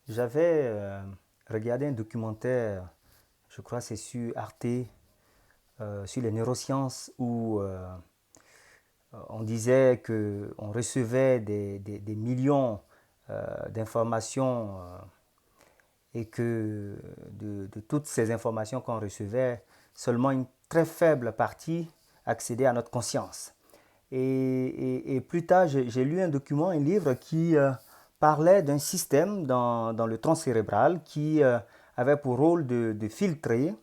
J'avais regardé un documentaire, je crois que c'est sur Arte, sur les neurosciences, où on disait qu'on recevait des millions d'informations et que de toutes ces informations qu'on recevait, seulement une très faible partie accédait à notre conscience. Et plus tard, j'ai lu un document, un livre qui parlait d'un système dans le tronc cérébral qui avait pour rôle de filtrer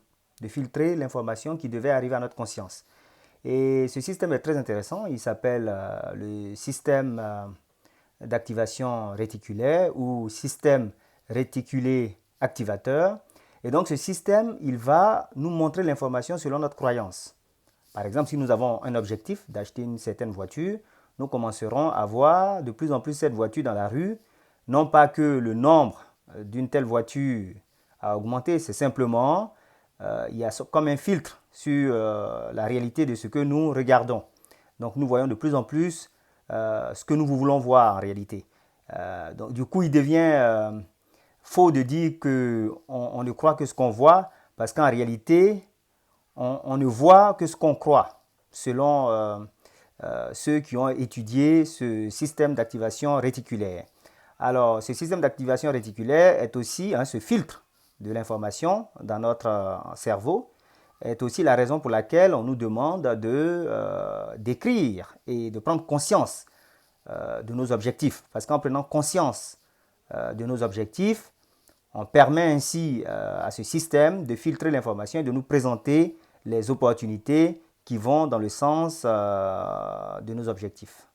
l'information qui devait arriver à notre conscience. Et ce système est très intéressant. Il s'appelle le système d'activation réticulaire ou système réticulé activateur. Et donc ce système, il va nous montrer l'information selon notre croyance. Par exemple, si nous avons un objectif d'acheter une certaine voiture, nous commencerons à voir de plus en plus cette voiture dans la rue. Non pas que le nombre d'une telle voiture a augmenté, c'est simplement il y a comme un filtre sur la réalité de ce que nous regardons. Donc nous voyons de plus en plus ce que nous voulons voir en réalité. Donc du coup, il devient faux de dire qu'on ne croit que ce qu'on voit, parce qu'en réalité, on ne voit que ce qu'on croit, selon ceux qui ont étudié ce système d'activation réticulaire. Alors, ce système d'activation réticulaire est aussi, ce filtre de l'information dans notre cerveau, est aussi la raison pour laquelle on nous demande d'écrire et de prendre conscience de nos objectifs. Parce qu'en prenant conscience de nos objectifs, on permet ainsi à ce système de filtrer l'information et de nous présenter les opportunités qui vont dans le sens de nos objectifs.